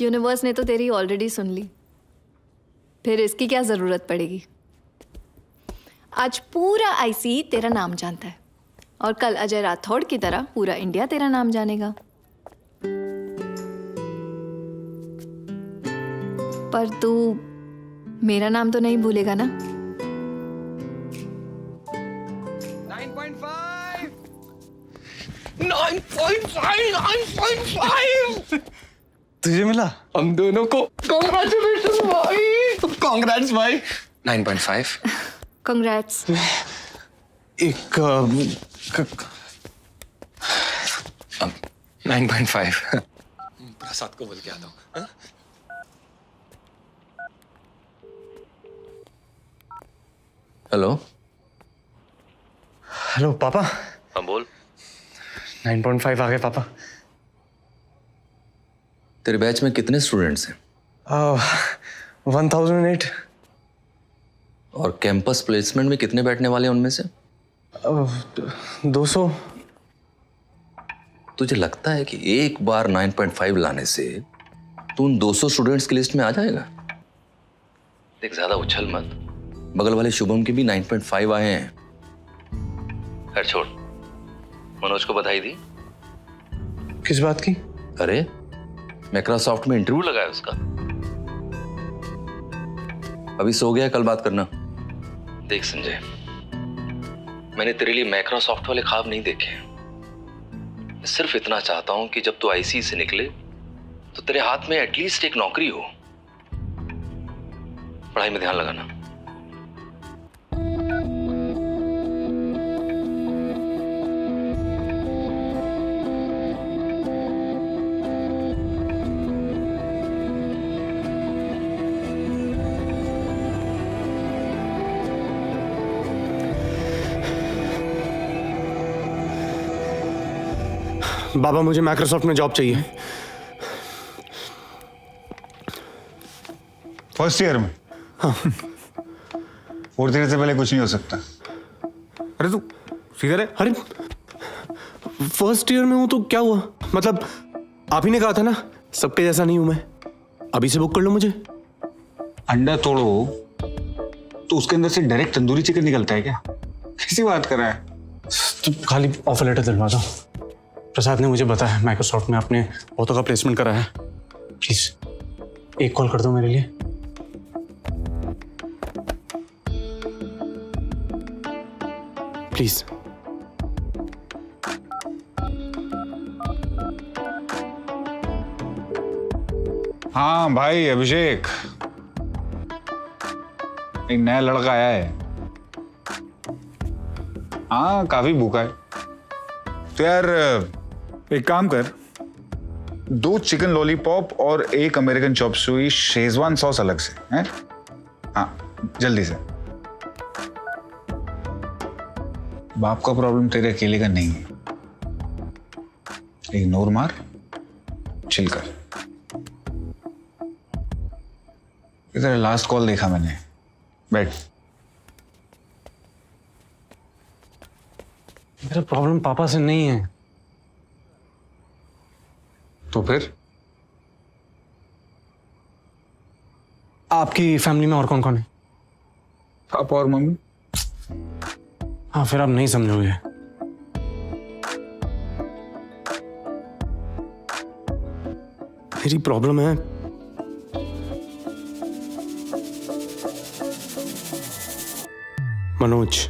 Universe ने तो तेरी ऑलरेडी सुन ली, फिर इसकी क्या ज़रूरत पड़ेगी। आज पूरा आईसी तेरा नाम जानता है और कल अजय राठौड़ की तरह पूरा इंडिया तेरा नाम जानेगा। पर तू मेरा नाम तो नहीं भूलेगा ना? 9.5 तुझे मिला? हम दोनों को कांग्रेचुलेशन भाई। कांग्रेट्स भाई। 9.5 कांग्रेट्स। एक 9.5 प्रसाद को बोल के आता हूँ। हेलो हेलो पापा। हाँ बोल। 9.5 आ गए पापा। तेरे बैच में कितने स्टूडेंट्स हैं? 1008। और कैंपस प्लेसमेंट में कितने बैठने वाले हैं उनमें से? 200। तुझे लगता है कि एक बार 9.5 लाने से तू उन 200 स्टूडेंट्स की लिस्ट में आ जाएगा? देख, ज्यादा उछल मत। बगल वाले शुभम के भी 9.5 आए हैं। खैर छोड़, मनोज को बधाई दी? किस बात की? अरे माइक्रोसॉफ्ट में इंटरव्यू लगा है उसका। अभी सो गया, कल बात करना। देख संजय, मैंने तेरे लिए माइक्रोसॉफ्ट वाले ख्वाब नहीं देखे। मैं सिर्फ इतना चाहता हूं कि जब तू आईसी से निकले तो तेरे हाथ में एटलीस्ट एक नौकरी हो। पढ़ाई में ध्यान लगाना। बाबा मुझे माइक्रोसॉफ्ट में जॉब चाहिए। फर्स्ट ईयर में? हाँ। फोर्थ ईयर से पहले कुछ नहीं हो सकता। अरे तू सीधा रे। अरे फर्स्ट ईयर में हूं तो क्या हुआ? मतलब आप ही ने कहा था ना सबके जैसा नहीं हूं मैं। अभी से बुक कर लो मुझे। अंडा तोड़ो तो उसके अंदर से डायरेक्ट तंदूरी चिकन निकलता है क्या? कैसी बात कर रहा है? तो खाली ऑफर लेटर दिलवा दो। प्रसाद ने मुझे बताया माइक्रोसॉफ्ट में आपने बहुतों का प्लेसमेंट करा है। प्लीज एक कॉल कर दो मेरे लिए। प्लीज। हाँ भाई अभिषेक, एक नया लड़का आया है। हाँ काफी भूखा है। तो यार एक काम कर, 2 चिकन लॉलीपॉप और 1 अमेरिकन चॉप सुई शेजवान सॉस अलग से हैं। हाँ जल्दी से। बाप का प्रॉब्लम तेरे अकेले का नहीं है। इग्नोर मार, चिल कर। तेरा लास्ट कॉल देखा मैंने। बैठ। मेरा प्रॉब्लम पापा से नहीं है। तो फिर? आपकी फैमिली में और कौन कौन है? पापा और मम्मी। हाँ फिर आप नहीं समझोगे। मेरी प्रॉब्लम है मनोज।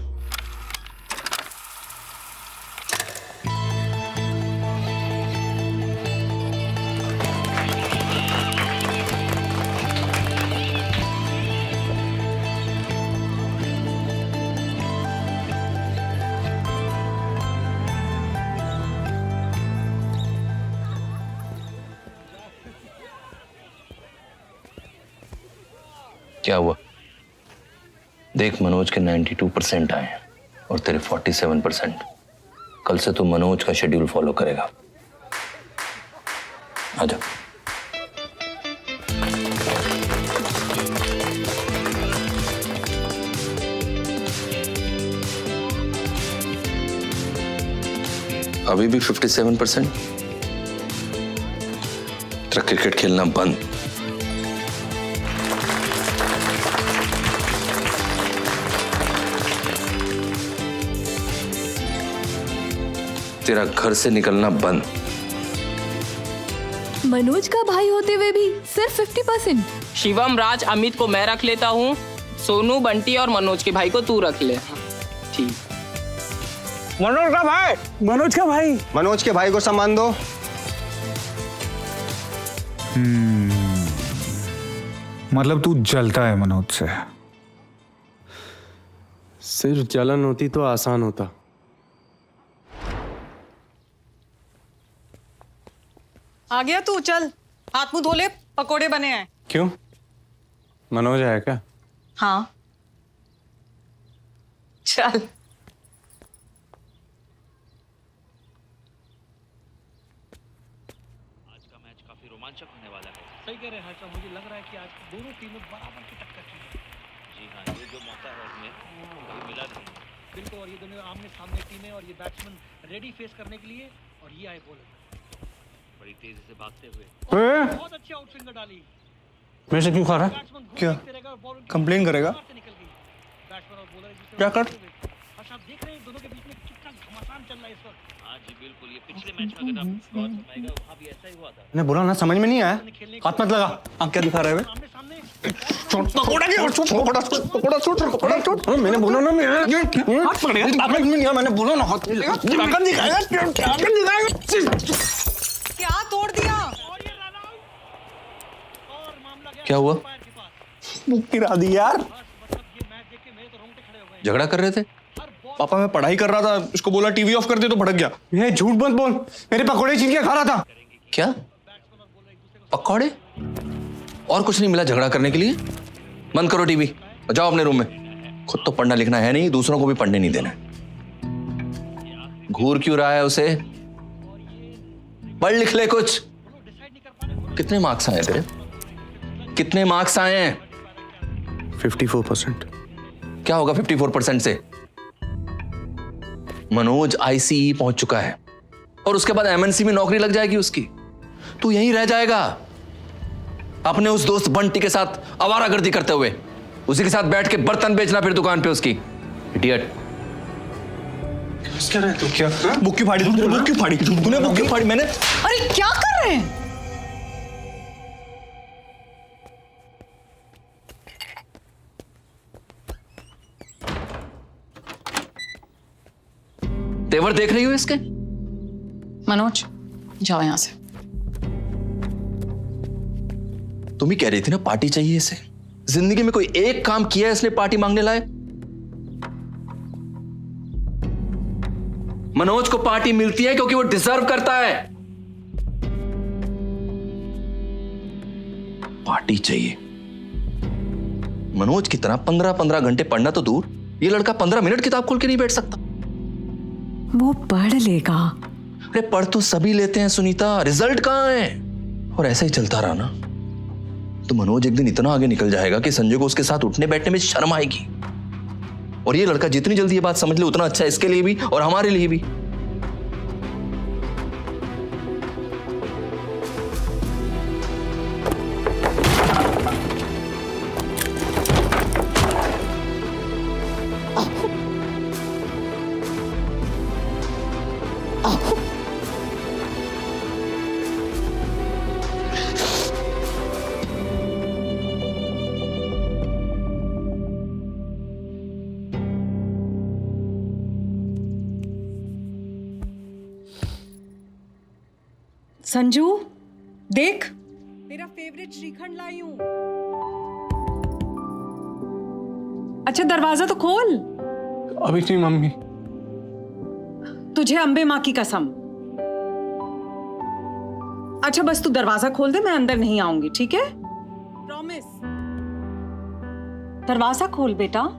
क्या हुआ? देख, मनोज के 92% आए हैं और तेरे 47%। कल से तू मनोज का शेड्यूल फॉलो करेगा। आजा। अभी भी 57%? तेरा क्रिकेट खेलना बंद। तेरा घर से निकलना बंद। मनोज का भाई होते हुए भी सिर्फ 50%। शिवम, राज, अमित को मैं रख लेता हूँ। सोनू, बंटी और मनोज के भाई को तू रख ले। ठीक। मनोज का भाई, मनोज का भाई, मनोज के भाई को सम्मान दो। मतलब तू जलता है मनोज से? सिर्फ जलन होती तो आसान होता। आ गया तू, चल हाथ मुंह धो ले, पकोड़े बने हैं। क्यों, मनोज है क्या? हाँ चल। सही कह रहे हैं हर्षा, मुझे लग रहा है कि आज दोनों टीमें बराबर की टक्कर की। जी हाँ, ये जो मौका है इसमें कभी मिला नहीं। बिल्कुल, और ये दोनों आमने सामने टीमें और ये बैट्समैन रेडी फेस करने के लिए, और ये आए बॉलर बड़ी तेजी से भागते हुए। बहुत अच्छी आउट स्विंगर डाली। मेरे से क्यों खा रहा है? क्या कंप्लेन करेगा? क्या कर? हर्षा, आप देख रहे हैं दोनों के बीच में कितना घमासान चल रहा है इस वक्त। हाँ जी बिल्कुल, ये पिछले मैच में अगर आप गौर फरमाएगा वहाँ भी ऐसा ही हुआ था। मैंने बोला ना, समझ में नहीं आया। हाथ मत लगा। आप क्या दिखा रहे हो? आमने सामने मैंने बोला ना, हाथ पकड़ेगा। मैंने बोला ना, हाथ क्या तोड़ दिया? क्या हुआ? गिरा दी यार। झगड़ा कर रहे थे? पापा, मैं पढ़ाई कर रहा था, इसको बोला टीवी ऑफ कर दे तो भड़क गया। ये झूठ मत बोल, मेरे पकोड़े छीन के खा रहा था। क्या पकौड़े? और कुछ नहीं मिला झगड़ा करने के लिए? बंद करो टीवी और जाओ अपने रूम में। खुद तो पढ़ना लिखना है नहीं, दूसरों को भी पढ़ने नहीं देना। घूर क्यों रहा है उसे? पढ़ लिख ले कुछ। कितने मार्क्स आए तेरे? कितने मार्क्स आए हैं? 54%। क्या होगा 54% से? मनोज आईसीई पहुंच चुका है और उसके बाद एमएनसी में नौकरी लग जाएगी उसकी। तू यहीं रह जाएगा अपने उस दोस्त बंटी के साथ आवारागर्दी करते हुए, उसी के साथ बैठ के बर्तन बेचना फिर दुकान पे उसकी। इडियट। क्या रहे तू? क्या बुक क्यों फाड़ी? तूने बुक क्यों फाड़ी? तूने बुक क्यों फाड़ी? मैंने? अरे क्या कर रहे हैं? तेवर देख रही हो इसके? मनोज, जाओ यहां से। तुम ही कह रही थी ना पार्टी चाहिए इसे। जिंदगी में कोई एक काम किया है इसने पार्टी मांगने लाए? मनोज को पार्टी मिलती है क्योंकि वो डिजर्व करता है। पार्टी चाहिए। मनोज की तरह 15-15 घंटे पढ़ना तो दूर, ये लड़का 15 मिनट किताब खोल के नहीं बैठ सकता। वो पढ़ लेगा। अरे पढ़ तो सभी लेते हैं सुनीता, रिजल्ट कहां है? और ऐसा ही चलता रहा ना तो मनोज एक दिन इतना आगे निकल जाएगा कि संजय को उसके साथ उठने बैठने में शर्म आएगी। और ये लड़का जितनी जल्दी ये बात समझ ले उतना अच्छा है इसके लिए भी और हमारे लिए भी। संजू, देख तेरा फेवरेट श्रीखंड लाई हूं। अच्छा दरवाजा तो खोल। अभी नहीं मम्मी। तुझे अंबे माँ की कसम। अच्छा बस तू दरवाजा खोल दे, मैं अंदर नहीं आऊंगी, ठीक है? प्रॉमिस। दरवाजा खोल बेटा।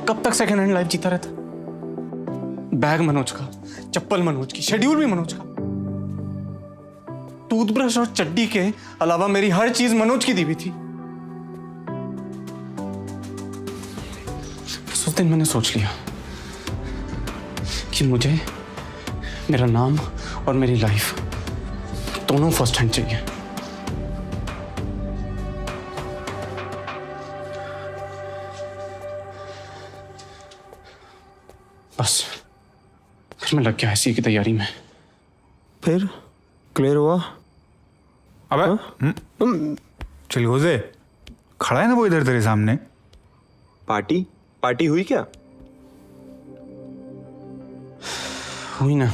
कब तक सेकंड हैंड लाइफ जीता रहता? बैग मनोज का, चप्पल मनोज की, शेड्यूल भी मनोज का, टूथब्रश और चड्डी के अलावा मेरी हर चीज मनोज की दी हुई थी। उस दिन मैंने सोच लिया कि मुझे मेरा नाम और मेरी लाइफ दोनों फर्स्ट हैंड चाहिए। बस फिर मैं लग गया ऐसी की तैयारी में। फिर क्लियर हुआ? अबे चिलगोजे, खड़ा है ना वो इधर तेरे सामने। पार्टी हुई क्या? हुई ना।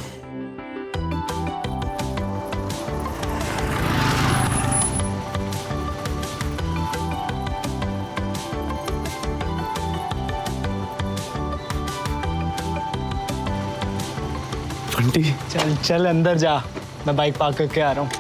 बंटी, चल चल अंदर जा, मैं बाइक पार्क करके आ रहा हूँ।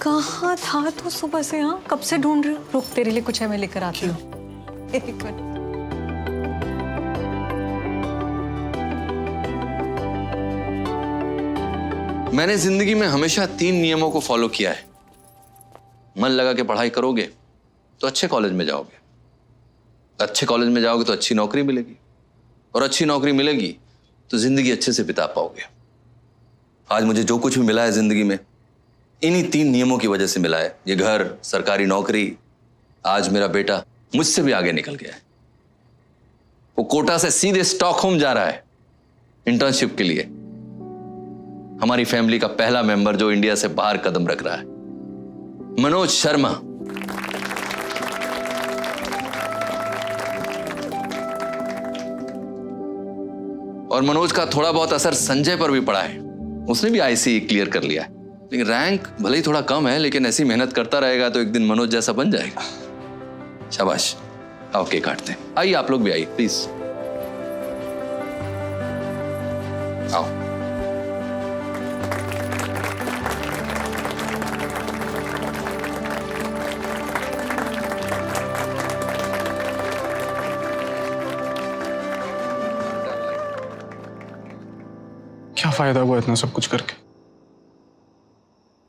कहाँ था तू सुबह से? हाँ, कब से ढूंढ रही हूँ। रुक, तेरे लिए कुछ है, मैं लेकर आती हूँ। एक मिनट। मैंने जिंदगी में हमेशा 3 नियमों को फॉलो किया है। मन लगा के पढ़ाई करोगे तो अच्छे कॉलेज में जाओगे, अच्छे कॉलेज में जाओगे तो अच्छी नौकरी मिलेगी, और अच्छी नौकरी मिलेगी तो जिंदगी अच्छे से बिता पाओगे। आज मुझे जो कुछ भी मिला है जिंदगी में, इन्हीं 3 नियमों की वजह से मिला है। ये घर, सरकारी नौकरी, आज मेरा बेटा मुझसे भी आगे निकल गया है। वो कोटा से सीधे स्टॉकहोम जा रहा है इंटर्नशिप के लिए। हमारी फैमिली का पहला मेंबर जो इंडिया से बाहर कदम रख रहा है, मनोज शर्मा। और मनोज का थोड़ा बहुत असर संजय पर भी पड़ा है। उसने भी आईसी क्लियर कर लिया है, लेकिन रैंक भले ही थोड़ा कम है, लेकिन ऐसी मेहनत करता रहेगा तो एक दिन मनोज जैसा बन जाएगा। शाबाश, आओ केक काटते हैं। आइए आप लोग भी आइए प्लीज, आओ। क्या फायदा हुआ इतना सब कुछ करके?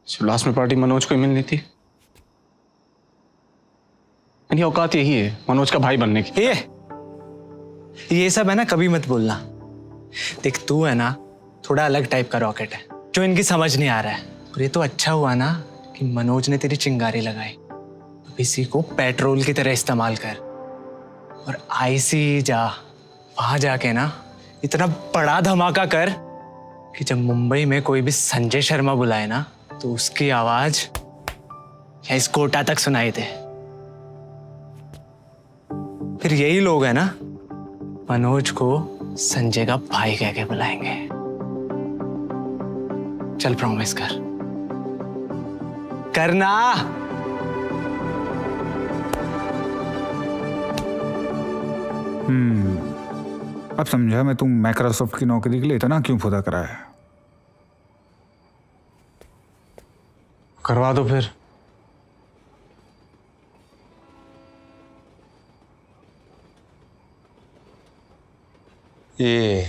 जब लास्ट में पार्टी मनोज को ही मिलनी थी। मेरी औकात यही है मनोज का भाई बनने की। ये सब है ना, कभी मत बोलना। देख, तू है ना थोड़ा अलग टाइप का रॉकेट है जो इनकी समझ नहीं आ रहा है। और ये तो अच्छा हुआ ना कि मनोज ने तेरी चिंगारी लगाई। अब इसी को पेट्रोल की तरह इस्तेमाल कर और आईसी जा, वहां जाके ना इतना बड़ा धमाका कर कि जब मुंबई में कोई भी संजय शर्मा बुलाए ना तो उसकी आवाज या इस कोटा तक सुनाई दे। फिर यही लोग है ना मनोज को संजय का भाई कह के बुलाएंगे। चल प्रॉमिस कर, करना। अब समझा मैं, तुम माइक्रोसॉफ्ट की नौकरी के लिए इतना क्यों खुदा करा है। करवा दो फिर। ये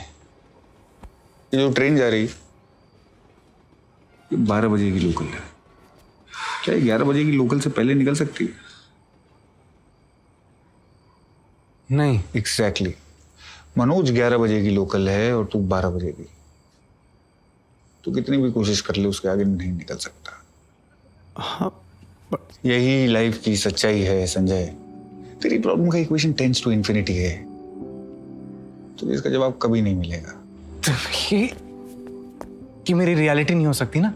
जो ट्रेन जा रही 12 बजे की लोकल है, क्या 11 बजे की लोकल से पहले निकल सकती है? नहीं। एग्जैक्टली। मनोज 11 बजे की लोकल है और तू 12 बजे की। तू कितनी भी कोशिश कर ले उसके आगे नहीं निकल सकता। हाँ, यही लाइफ की सच्चाई है संजय। तेरी प्रॉब्लम का इक्वेशन टेंड्स टू इन्फिनिटी है, तो इसका जवाब कभी नहीं मिलेगा। तो ये मेरी रियलिटी नहीं हो सकती ना।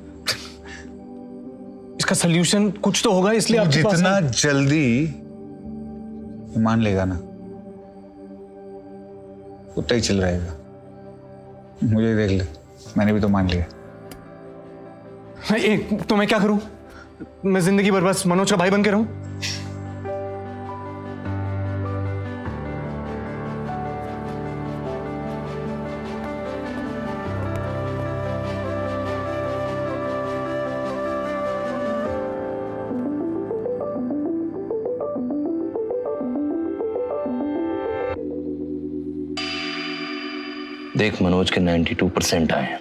इसका सोल्यूशन कुछ तो होगा, इसलिए आपके पास जितना जल्दी मान लेगा ना उतना ही चल रहेगा। मुझे देख ले, मैंने भी तो मान लिया। तो मैं क्या करूं? मैं जिंदगी भर बस मनोज का भाई बन के रहूं? देख, मनोज के 92% आए हैं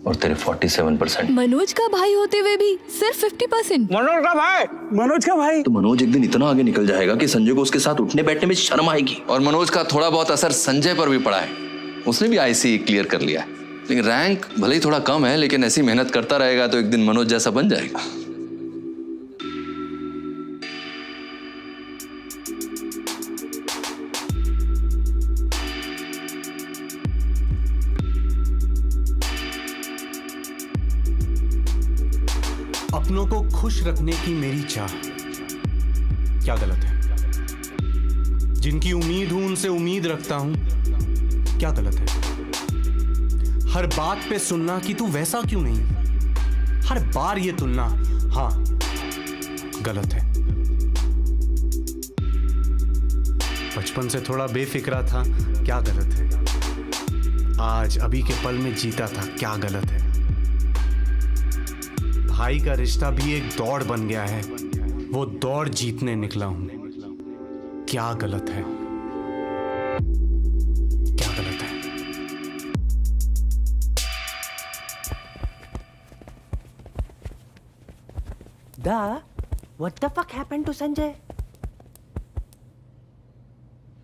और तेरे 47%। मनोज का भाई होते हुए भी सिर्फ 50%। मनोज का भाई। तो मनोज एक दिन इतना आगे निकल जाएगा कि संजय को उसके साथ उठने बैठने में शर्म आएगी। और मनोज का थोड़ा बहुत असर संजय पर भी पड़ा है, उसने भी आईसी क्लियर कर लिया है। लेकिन रैंक भले ही थोड़ा कम है, लेकिन ऐसी मेहनत करता रहेगा तो एक दिन मनोज जैसा बन जाएगा। अपनों को खुश रखने की मेरी चाह क्या गलत है? जिनकी उम्मीद हूं उनसे उम्मीद रखता हूं, क्या गलत है? हर बात पे सुनना कि तू वैसा क्यों नहीं, हर बार ये तुलना, हाँ गलत है। बचपन से थोड़ा बेफिक्रा था, क्या गलत है? आज अभी के पल में जीता था, क्या गलत है? भाई का रिश्ता भी एक दौड़ बन गया है, वो दौड़ जीतने निकला हूं, क्या गलत है? क्या गलत है? What the fuck happened to Sanjay?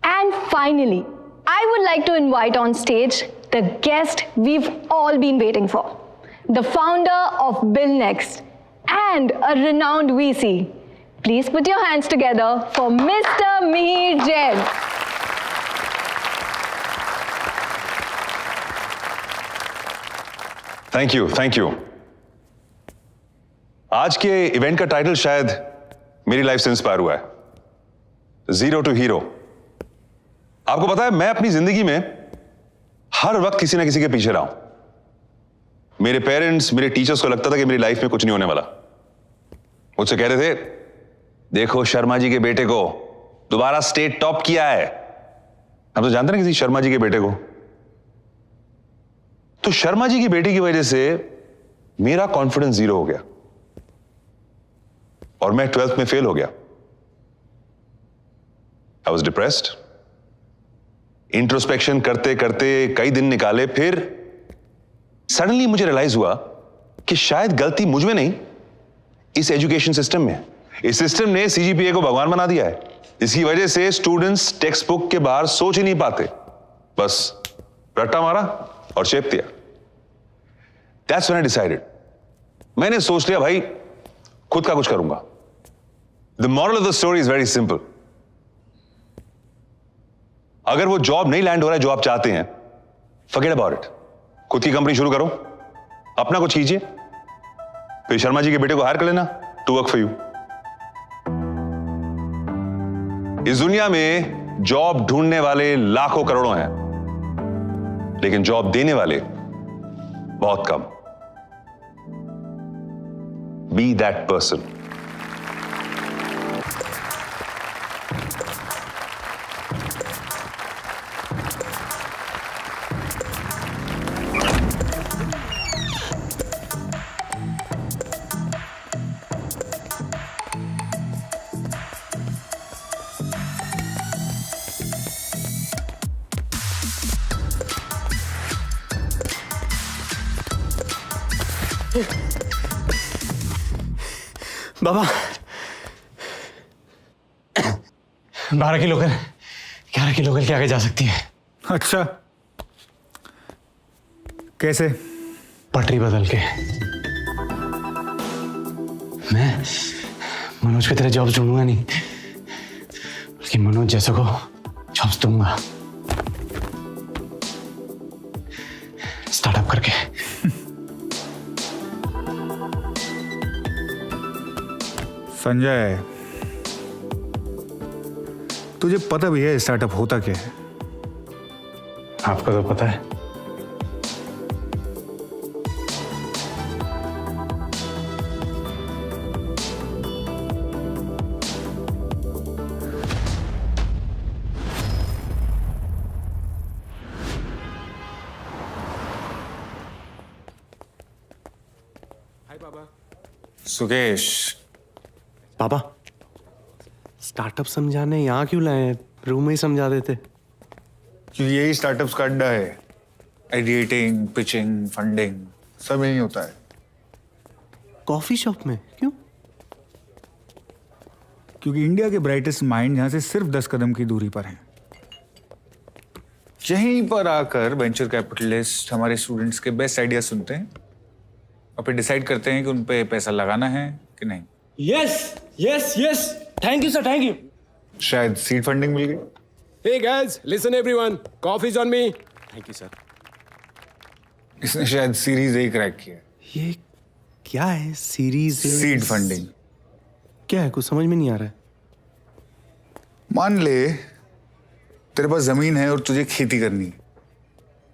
And finally, I would like to invite on stage the guest we've all been waiting for. The founder of Bill Next and a renowned VC. Please put your hands together for Mr. Mihir Jain. Thank you. आज के event का title शायद मेरी life से inspire हुआ है, zero to hero. आपको पता है, मैं अपनी जिंदगी में हर वक्त किसी ना किसी के पीछे रहा हूं। मेरे पेरेंट्स, मेरे टीचर्स को लगता था कि मेरी लाइफ में कुछ नहीं होने वाला। मुझसे कह रहे थे, देखो शर्मा जी के बेटे को दोबारा स्टेट टॉप किया है। आप तो जानते ना किसी शर्मा जी के बेटे को। तो शर्मा जी की बेटी की वजह से मेरा कॉन्फिडेंस जीरो हो गया और मैं 12th में फेल हो गया। I was depressed. इंट्रोस्पेक्शन करते करते कई दिन निकाले, फिर सडनली मुझे रियलाइज हुआ कि शायद गलती मुझ में नहीं, इस एजुकेशन सिस्टम में। इस सिस्टम ने सीजीपीए को भगवान बना दिया है। इसकी वजह से स्टूडेंट्स टेक्स्ट बुक के बाहर सोच ही नहीं पाते, बस रट्टा मारा और चेप दिया। That's when I decided. मैंने सोच लिया भाई खुद का कुछ करूंगा। The moral of the story is very simple. अगर वो जॉब नहीं लैंड हो रहा है जो आप चाहते हैं, forget about it. खुद की कंपनी शुरू करो, अपना कुछ कीजिए, फिर शर्मा जी के बेटे को हायर कर लेना, to work for you. इस दुनिया में जॉब ढूंढने वाले लाखों करोड़ों हैं, लेकिन जॉब देने वाले बहुत कम। Be that person. Baba 12 kilo कर 11 किलो कर के आगे जा सकती है। अच्छा, कैसे? पटरी बदल के। मैं मनोज की तरह जॉब्स ढूंढूंगा नहीं, बल्कि मनोज जैसे को जॉब्स दूंगा, स्टार्टअप करके। संजय, तुझे पता भी है स्टार्टअप होता क्या है? आपको तो पता है। हाय बाबा। सुकेश। पापा, स्टार्टअप समझाने यहाँ क्यों लाए? रूम में ही समझा देते। यही स्टार्टअप्स का अड्डा है। आइडिएटिंग, पिचिंग, फंडिंग सब यही होता है। कॉफी शॉप में क्यों? क्योंकि इंडिया के ब्राइटेस्ट माइंड यहाँ से सिर्फ 10 कदम की दूरी पर हैं। यहीं पर आकर वेंचर कैपिटलिस्ट हमारे स्टूडेंट्स के बेस्ट आइडिया सुनते हैं और फिर डिसाइड करते हैं कि उन पे पैसा लगाना है कि नहीं। Yes yes yes, thank you sir, thank you. शायद सीड फंडिंग मिल गई। Hey guys, listen everyone. Coffee's on me. Thank you sir. इसने शायद सीरीज ए क्रैक किया। ये क्या है? सीरीज सीड फंडिंग क्या है? कुछ समझ में नहीं आ रहा है। मान ले तेरे पास जमीन है और तुझे खेती करनी है,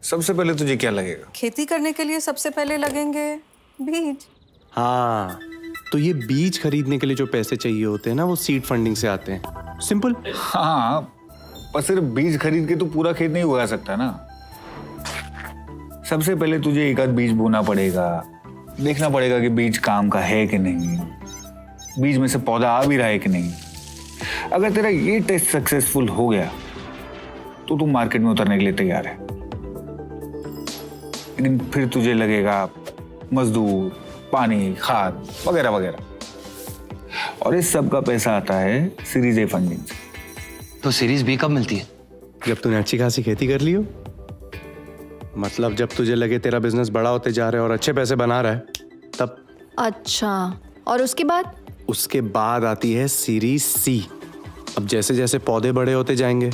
सबसे पहले तुझे क्या लगेगा? खेती करने के लिए सबसे पहले लगेंगे बीज। हाँ, तो ये बीज खरीदने के लिए जो पैसे चाहिए होते हैं ना, वो सीड फंडिंग से आते हैं। सिंपल। हाँ, पर सिर्फ बीज खरीद के तो पूरा खेत नहीं उगा सकता ना। सबसे पहले तुझे एक आध बीज बोना पड़ेगा, देखना पड़ेगा कि बीज काम का है कि नहीं, बीज में से पौधा आ भी रहा है कि नहीं। अगर तेरा ये टेस्ट सक्सेसफुल हो गया तो तू मार्केट में उतरने के लिए तैयार है। लेकिन फिर तुझे लगेगा मजदूर, पानी, खाद वगैरह वगैरह, और इस सब का पैसा आता है सीरीज ए फंडिंग से। तो सीरीज बी कब मिलती है? जब तूने अच्छी खासी खेती कर ली हो, मतलब जब तुझे लगे तेरा बिजनेस बड़ा होते जा रहा है और अच्छे पैसे बना रहा है, तब। अच्छा, और उसके बाद? उसके बाद आती है सीरीज सी। अब जैसे जैसे पौधे बड़े होते जाएंगे,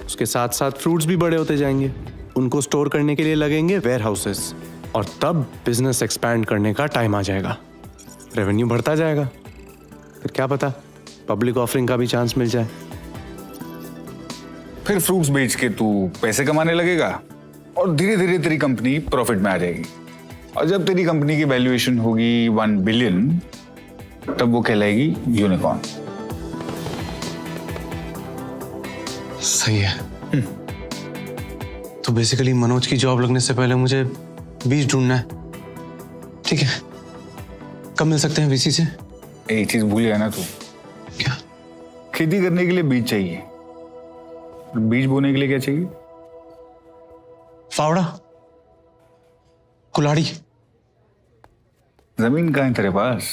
उसके साथ साथ फ्रूट्स भी बड़े होते जाएंगे, उनको स्टोर करने के लिए लगेंगे वेयर हाउसेस, और तब बिजनेस एक्सपैंड करने का टाइम आ जाएगा, रेवेन्यू बढ़ता जाएगा। फिर क्या पता पब्लिक ऑफरिंग का भी चांस मिल जाए। फिर फ्रूट्स बेच के तू पैसे कमाने लगेगा और धीरे धीरे तेरी कंपनी प्रॉफिट में आ जाएगी। और जब तेरी कंपनी की वैल्यूएशन होगी 1 बिलियन, तब वो कहलाएगी यूनिकॉर्न। सही है। तो बेसिकली मनोज की जॉब लगने से पहले मुझे बीज ढूंढना है। ठीक है, कब मिल सकते हैं वीसी से? एक चीज भूल गया ना तू। क्या? खेती करने के लिए बीज चाहिए, बीज बोने के लिए क्या चाहिए? फावड़ा, कुल्हाड़ी। जमीन कहाँ है तेरे पास?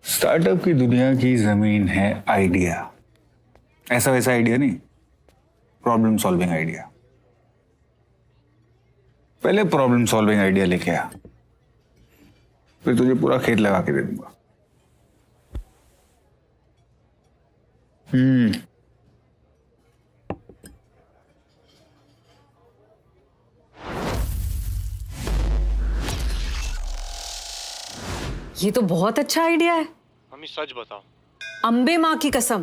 स्टार्टअप की दुनिया की जमीन है आइडिया। ऐसा वैसा आइडिया नहीं, प्रॉब्लम सॉल्विंग आइडिया। पहले प्रॉब्लम सॉल्विंग आइडिया लेके आ, फिर तुझे पूरा खेत लगा के दे दूंगा। ये तो बहुत अच्छा आइडिया है। मम्मी सच बताओ, अम्बे माँ की कसम।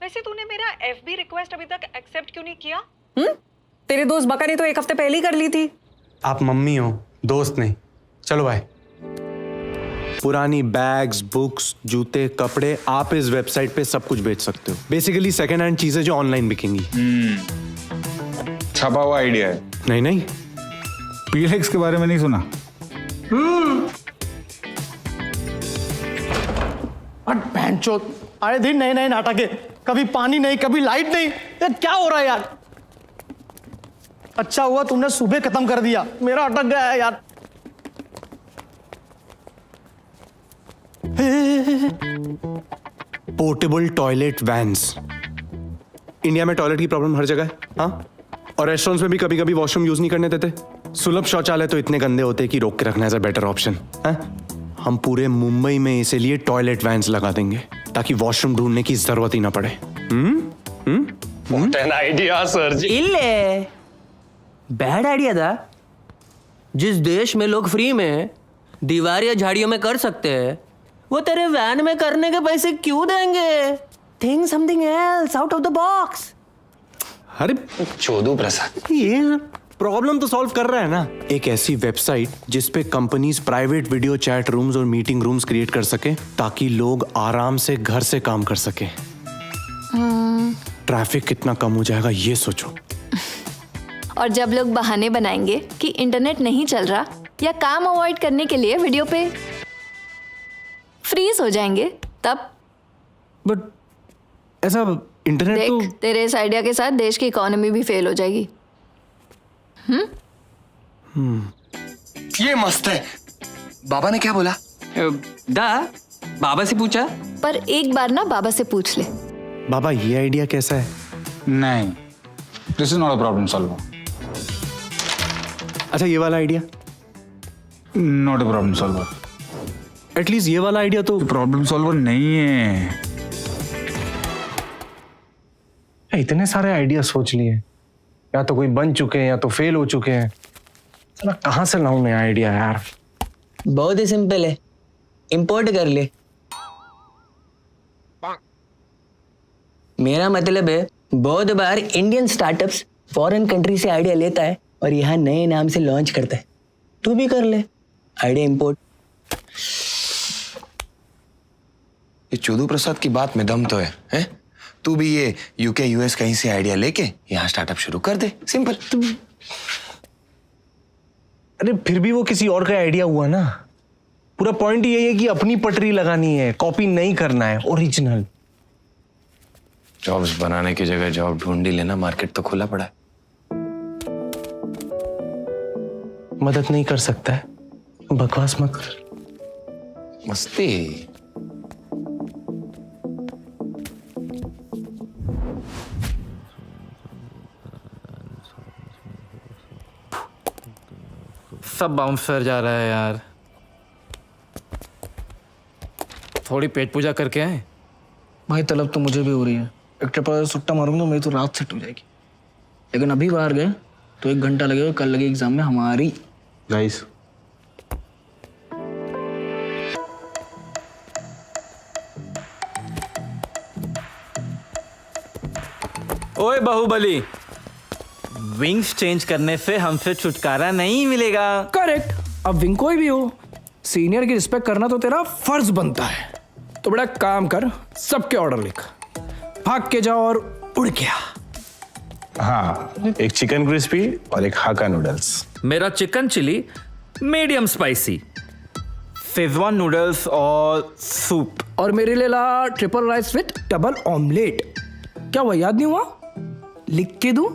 वैसे तूने मेरा FB रिक्वेस्ट अभी तक एक्सेप्ट क्यों नहीं किया? तेरे दोस्त बका ने तो 1 हफ्ते पहले ही कर ली थी। आप मम्मी हो, दोस्त नहीं। चलो भाई। पुरानी बैग्स, बुक्स, जूते, कपड़े, आप इस वेबसाइट पे सब कुछ बेच सकते हो। बेसिकली सेकेंड हैंड चीजें जो ऑनलाइन बिकेंगी। छपा हुआ आइडिया है। नहीं नहीं, पीलेक्स के बारे में नहीं सुना? अरे दिन नए नए नाटक है, कभी पानी नहीं, कभी लाइट नहीं। ये क्या हो रहा है यार? अच्छा हुआ तुमने सुबह खत्म कर दिया, मेरा अटक गया है यार। Portable toilet vans. इंडिया में टॉयलेट की प्रॉब्लम हर जगह है, हाँ? और रेस्टोरेंट्स में भी कभी कभी वॉशरूम यूज नहीं करने देते। सुलभ शौचालय तो इतने गंदे होते हैं कि रोक के रखना एज अ बेटर ऑप्शन है। हम पूरे मुंबई में इसीलिए टॉयलेट वैन्स लगा देंगे ताकि वॉशरूम ढूंढने की जरूरत ही ना पड़े। आइडिया सर जी। इल्ले बैड आइडिया था। जिस देश में लोग फ्री में दीवार या झाड़ियों में कर सकते हैं, वो तेरे वैन में करने के पैसे क्यों देंगे? Think something else out of the box. अरे चोदू प्रसाद, ये प्रॉब्लम तो सॉल्व कर रहा है ना। एक ऐसी वेबसाइट जिसपे companies private video chat rooms और मीटिंग रूम्स क्रिएट कर सके ताकि लोग आराम से घर से काम कर सके। ट्रैफिक कितना कम हो जाएगा ये सोचो। और जब लोग बहाने बनाएंगे कि इंटरनेट नहीं चल रहा या काम अवॉइड करने के लिए वीडियो पे फ्रीज हो जाएंगे, तब? बट ऐसा इंटरनेट देख, तो तेरे इस आइडिया के साथ देश की इकोनॉमी भी फेल हो जाएगी। ये मस्त है। बाबा ने क्या बोला? दा बाबा से पूछा? पर एक बार ना बाबा से पूछ ले। बाबा ये आइडिया कैसा है? नहीं, this is not a problem solver. अच्छा ये वाला idea? Not a problem solver. At least ये वाला आइडिया तो। प्रॉब्लम सॉल्वर नहीं है। इतने सारे आइडिया सोच लिए, या तो कोई बन चुके हैं या तो फेल हो चुके हैं। चला कहाँ से लाऊं नया आइडिया यार? बहुत ही सिंपल है, इंपोर्ट कर ले। मेरा मतलब है बहुत बार इंडियन स्टार्टअप्स फॉरेन कंट्री से आइडिया लेता है और यहाँ नए नाम से लॉन्च करता है। तू भी कर ले आइडिया इंपोर्ट। ये चोदू प्रसाद की बात में दम तो है, हैं? तू भी ये यूके यूएस कहीं से आइडिया लेके यहाँ स्टार्टअप शुरू कर दे, सिंपल। अरे फिर भी वो किसी और का आइडिया हुआ ना। पूरा पॉइंट यही है कि अपनी पटरी लगानी है, कॉपी नहीं करना है, ओरिजिनल। जॉब्स बनाने की जगह जॉब ढूंढ ही लेना, मार्केट तो खुला पड़ा है। मदद नहीं कर सकता है, बकवास मत कर। मस्ती। सब बाउंसर जा रहा है यार। थोड़ी पेट पूजा करके आए। भाई तलब तो मुझे भी हो रही है। एक टप्पा सुट्टा मारूंगा तो मेरी तो रात सेट हो जाएगी। लेकिन अभी बाहर गए तो 1 घंटा लगेगा, कल लगे एग्जाम में हमारी। गाइस ओए बाहुबली, विंग्स चेंज करने से हमसे छुटकारा नहीं मिलेगा। करेक्ट। अब विंग कोई भी हो, सीनियर की रिस्पेक्ट करना तो तेरा फर्ज बनता है। तो बड़ा काम कर, सबके ऑर्डर लिख, भाग के जाओ और उड़ के आ। हाँ, एक चिकन क्रिस्पी और एक हाका नूडल्स। मेरा chicken chilli medium spicy, Schezwan noodles और सूप। और मेरे लिए ला triple rice with double omelette. क्या हुआ, याद नहीं हुआ? लिख के दूं?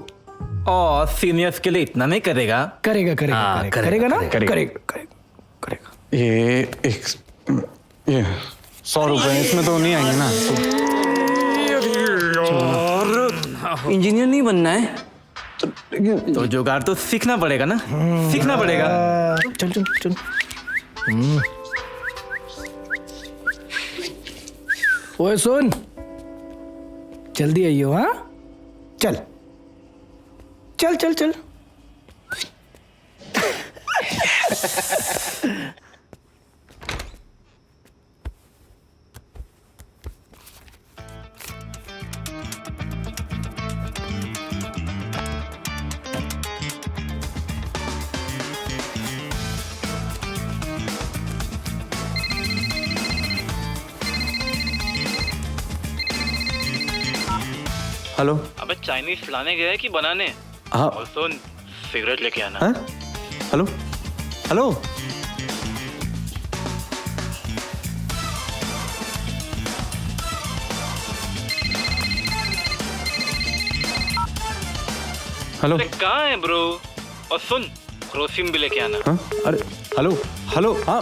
और सीनियर्स के लिए इतना नहीं करेगा? करेगा करेगा हाँ, करेगा ना? करेगा। करेगा। ये 100 रुपए इसमें तो नहीं आएंगे ना? इंजीनियर नहीं बनना है तो जुगाड़ तो सीखना पड़ेगा ना, सीखना पड़ेगा। चल चल चल। ओए सुन, जल्दी आइयो। हाँ चल चल चल चल। हेलो। अबे चाइनीज खिलाने गए कि बनाने? हाँ। और सुन, सिगरेट लेके आना। हाँ? Hello hello. हेलो। अरे कहाँ है ब्रो? और सुन, क्रोसिन भी लेके आना। हाँ? अरे हेलो हेलो। हाँ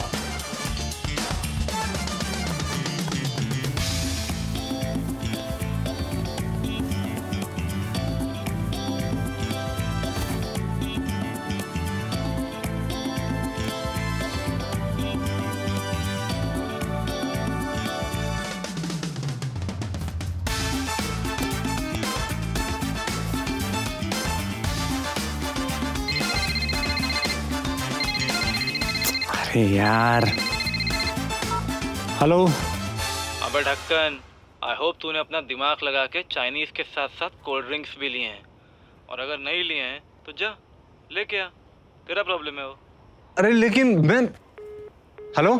अरे यार। हेलो। अबे ढक्कन, आई होप तूने अपना दिमाग लगा के चाइनीज के साथ साथ कोल्ड ड्रिंक्स भी लिए हैं। और अगर नहीं लिए हैं तो जा लेके आ, तेरा प्रॉब्लम है वो। अरे लेकिन मैं। हेलो।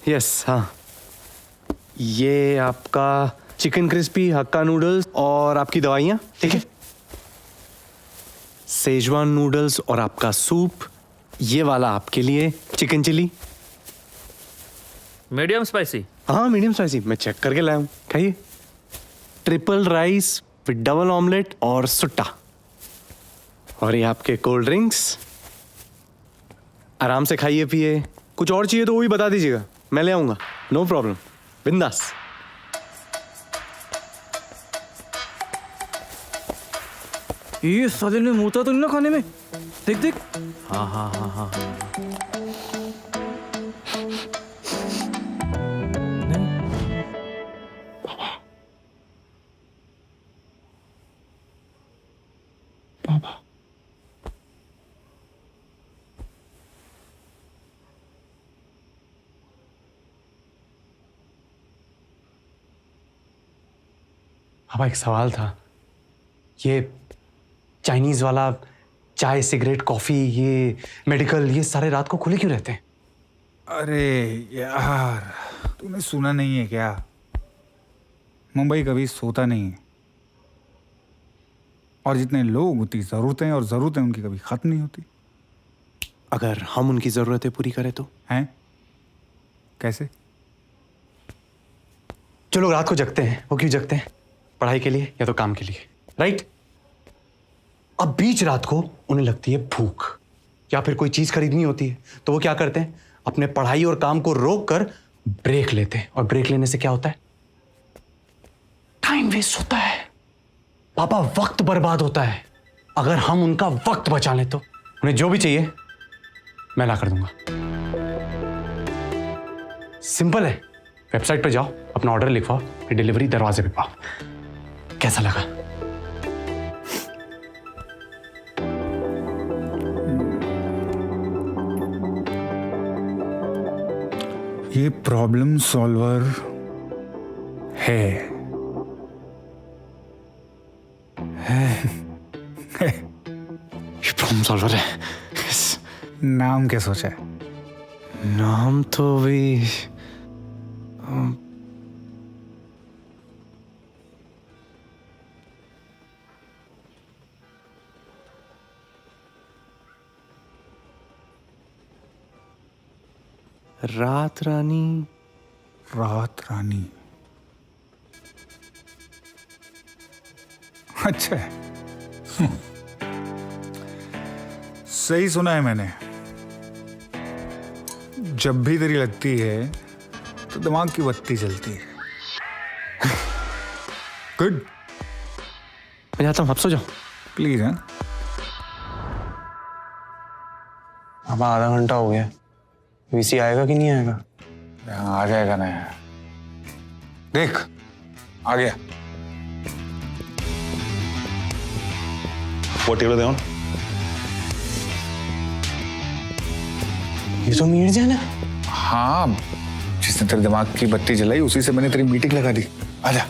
यस हाँ ये आपका चिकन क्रिस्पी हक्का नूडल्स और आपकी दवाइयाँ, ठीक है। सेजवान नूडल्स और आपका सूप, ये वाला आपके लिए चिकन चिली। Medium spicy. हाँ मीडियम स्पाइसी, मैं चेक करके लाया हूँ, खाइए। Triple rice with double omelette और सुट्टा। और ये आपके कोल्ड ड्रिंक्स, आराम से खाइए पिए। कुछ और चाहिए तो वो भी बता दीजिएगा, मैं ले आऊंगा, नो प्रॉब्लम, बिंदास। ये साले ने मुँह तो नहीं ना खाने में, देख देख। हाँ हाँ हाँ हाँ। पापा एक सवाल था, ये चाइनीज वाला चाय सिगरेट कॉफी ये मेडिकल ये सारे रात को खुले क्यों रहते हैं? अरे यार, तूने सुना नहीं है क्या? मुंबई कभी सोता नहीं है, और जितने लोग उतनी ज़रूरतें, और ज़रूरतें उनकी कभी ख़त्म नहीं होती। अगर हम उनकी ज़रूरतें पूरी करें तो? हैं? कैसे? जो लोग रात को जगते हैं वो क्यों जगते हैं? पढ़ाई के लिए या तो काम के लिए, राइट? अब बीच रात को उन्हें लगती है भूख या फिर कोई चीज खरीदनी होती है, तो वो क्या करते हैं? अपने पढ़ाई और काम को रोक कर ब्रेक लेते हैं। और ब्रेक लेने से क्या होता है? टाइम वेस्ट होता है पापा, वक्त बर्बाद होता है। अगर हम उनका वक्त बचा लें तो उन्हें जो भी चाहिए मैं ला कर दूंगा। सिंपल है, वेबसाइट पर जाओ, अपना ऑर्डर लिखवाओ, फिर डिलीवरी दरवाजे पे पाओ। कैसा लगा? ये प्रॉब्लम सॉल्वर है। ये प्रॉब्लम सॉल्वर है। नाम क्या सोचा है? नाम तो भी रात रानी। रात रानी, अच्छा है। सही सुना है मैंने। जब भी तेरी लगती है तो दिमाग की बत्ती जलती है। गुड, मैं जाता हूँ, आप सो जाओ प्लीज। हैं? अब आधा घंटा हो गया, वीसी आएगा कि नहीं आएगा? आ जाएगा ना। देख, आ गया। What table are they on? ये तो मीरजान है। हाँ, जिसने तेरे दिमाग की बत्ती जलाई उसी से मैंने तेरी मीटिंग लगा दी। आजा।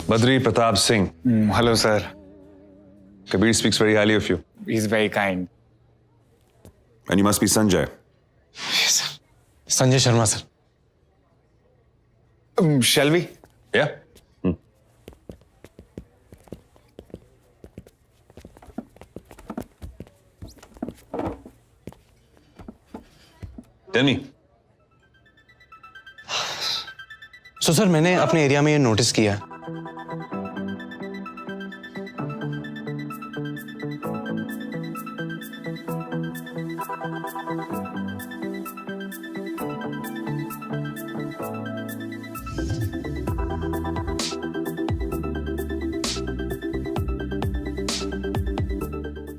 Badri Pratap Singh. Hello sir. Kabir speaks very highly of you. He is very kind. And you must be Sanjay. Sanjay Sharma sir. Shall we? Yeah? Tell me. So sir, मैंने अपने एरिया में ये नोटिस किया,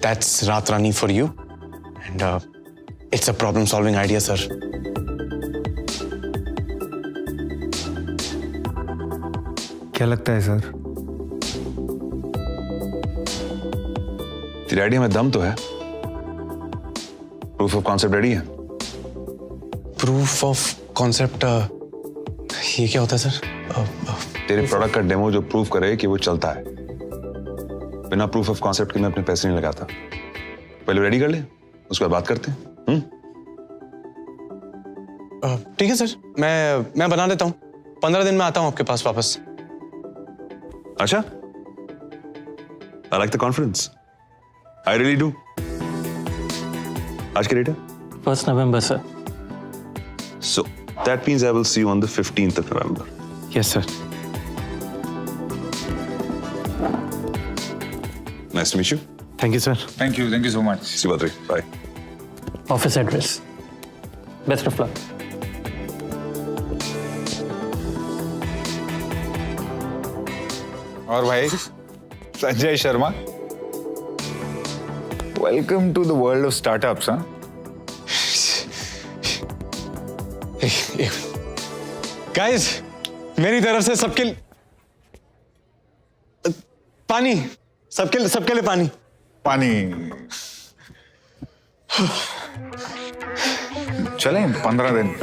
that's Raat Rani for you, and it's a problem-solving idea, sir. क्या लगता है sir? तेरी idea में दम तो है। प्रूफ ऑफ कॉन्सेप्ट रेडी है? Proof of concept, ये क्या होता है सर? तेरे प्रोडक्ट का डेमो जो प्रूफ करे कि वो चलता है। बिना प्रूफ ऑफ कॉन्सेप्ट के मैं अपने पैसे नहीं लगाता। पहले रेडी कर ले, उसके बाद बात करते हैं। ठीक है सर, मैं बना देता हूँ। 15 दिन में आता हूँ आपके पास वापस। अच्छा, I like the confidence. I really do. आज की डेट है? 1 नवंबर sir. So that means I will see you on the 15th of November. Yes sir. Nice to meet you. Thank you sir. Thank you so much. See you, Badri. Bye. Office address. Best of luck. और भाई Sanjay Sharma, welcome to the world of startups. हाँ, guys, मेरी तरफ से सबके पानी, सबके लिए पानी। पानी। चलें 15 दिन।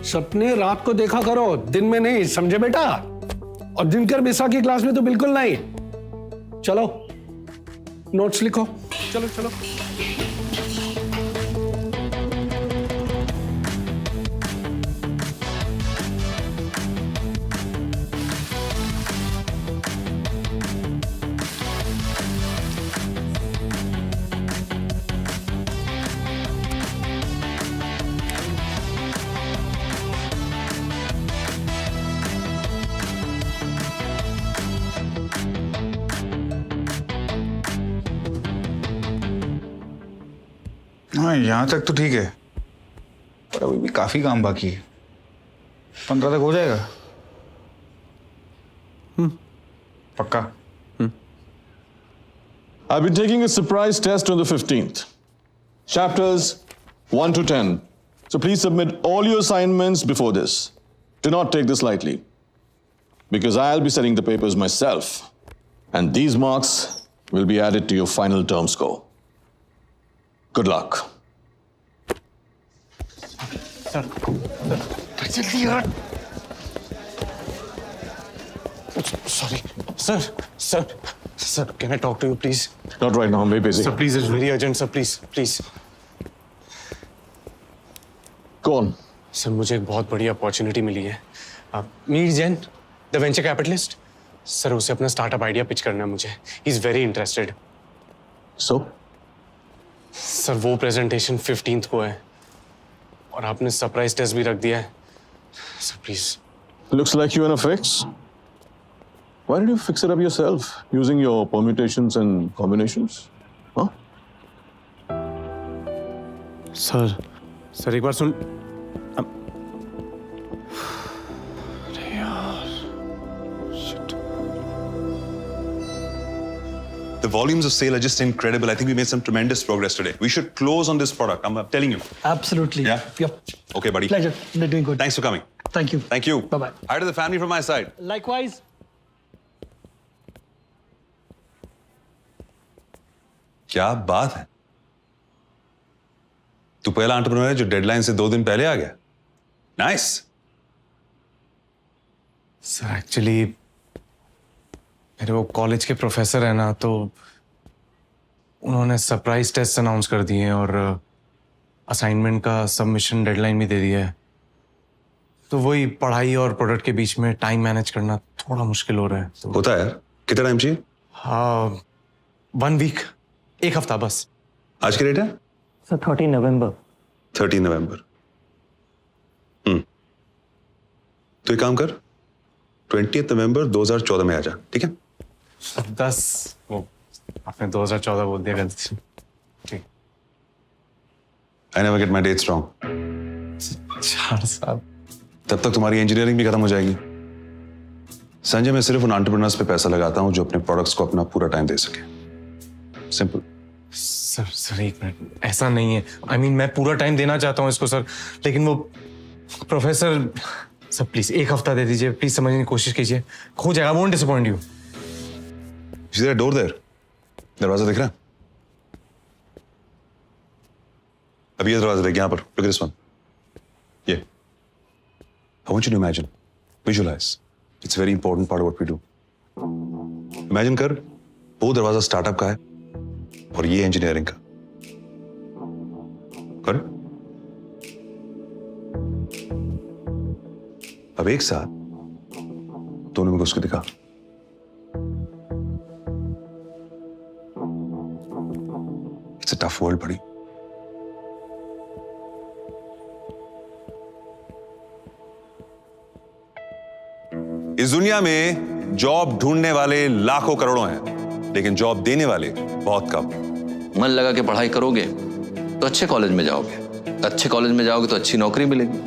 सपने रात को देखा करो, दिन में नहीं, समझे बेटा? और दिनकर बिस्वा की क्लास में तो बिल्कुल नहीं। चलो नोट्स लिखो, चलो चलो। हाँ, यहाँ तक तो ठीक है, पर अभी भी काफी काम बाकी है। 15 तक हो जाएगा? पक्का? I'll be taking a surprise test on the 15th. Chapters 1 to 10. So please submit all your assignments before this. Do not take this lightly, because I'll be setting the papers myself, and these marks will be added to your final term score. Good luck. Sorry, sir, can I talk to you, please? Not right now, I'm very busy. Sir, please, it's very urgent, sir, please. Go on. Sir, मुझे एक बहुत बड़ी opportunity मिली है। Mir Jain, the venture capitalist, sir उसे अपना startup idea pitch करना है मुझे। ही is very interested. So? Sir वो प्रेजेंटेशन 15th को है और आपने सरप्राइज टेस्ट भी रख दिया है। Sir please. Looks like you're in a fix. Why did you fix it up yourself using your permutations and combinations? Huh? Sir एक बार सुन। The volumes of sale are just incredible. I think we made some tremendous progress today. We should close on this product. I'm telling you. Absolutely. Yeah? Yep. Okay, buddy. Pleasure. They're doing good. Thanks for coming. Thank you. Thank you. Bye-bye. Hi to the family from my side. Likewise. क्या बात है, तू पहला entrepreneur है जो deadline से 2 दिन पहले आ गया। नाइस। सर एक्चुअली मेरे वो कॉलेज के प्रोफेसर है ना, तो उन्होंने सरप्राइज टेस्ट अनाउंस कर दिए और असाइनमेंट का सबमिशन डेडलाइन भी दे दिया है। तो वही पढ़ाई और प्रोडक्ट के बीच में टाइम मैनेज करना थोड़ा मुश्किल हो रहा है। तो होता है यार, कितना टाइम चाहिए? हाँ 1 वीक, 1 हफ्ता बस। आज की डेट है सर 30 नवंबर। 30 नवंबर। तो एक काम कर, 20 नवंबर 2014 में आ जा, ठीक है? 10 वो आपने 2014 बोल दिया गलती। ठीक। I never get my dates wrong. 4 साल। तब तक तुम्हारी इंजीनियरिंग भी खत्म हो जाएगी। संजय, मैं सिर्फ उन एंटरप्रेन्योर्स पे पैसा लगाता हूं जो अपने प्रोडक्ट्स को अपना पूरा टाइम दे सके। सिंपल। सर 1 मिनट, ऐसा नहीं है। I mean, मैं पूरा टाइम देना चाहता हूँ इसको सर, लेकिन वो प्रोफेसर सर प्लीज 1 हफ्ता दे दीजिए, प्लीज समझने की कोशिश कीजिए। हो जाएगा, won't disappoint you। Is there a door there? दरवाजा दिख रहा है? अभी ये दरवाजा देख, यहाँ पर। Look at this one. ये। I want you to imagine, visualize. It's a very important part of what we do. Imagine कर, वो दरवाजा स्टार्टअप का है और ये इंजीनियरिंग का। कर। अब एक साथ दोनों में उसको दिखा। It's a tough world, buddy. इस दुनिया में जॉब ढूंढने वाले लाखों करोड़ों हैं, लेकिन जॉब देने वाले बहुत कम। मन लगा के पढ़ाई करोगे तो अच्छे कॉलेज में जाओगे, अच्छे कॉलेज में जाओगे तो अच्छी नौकरी मिलेगी,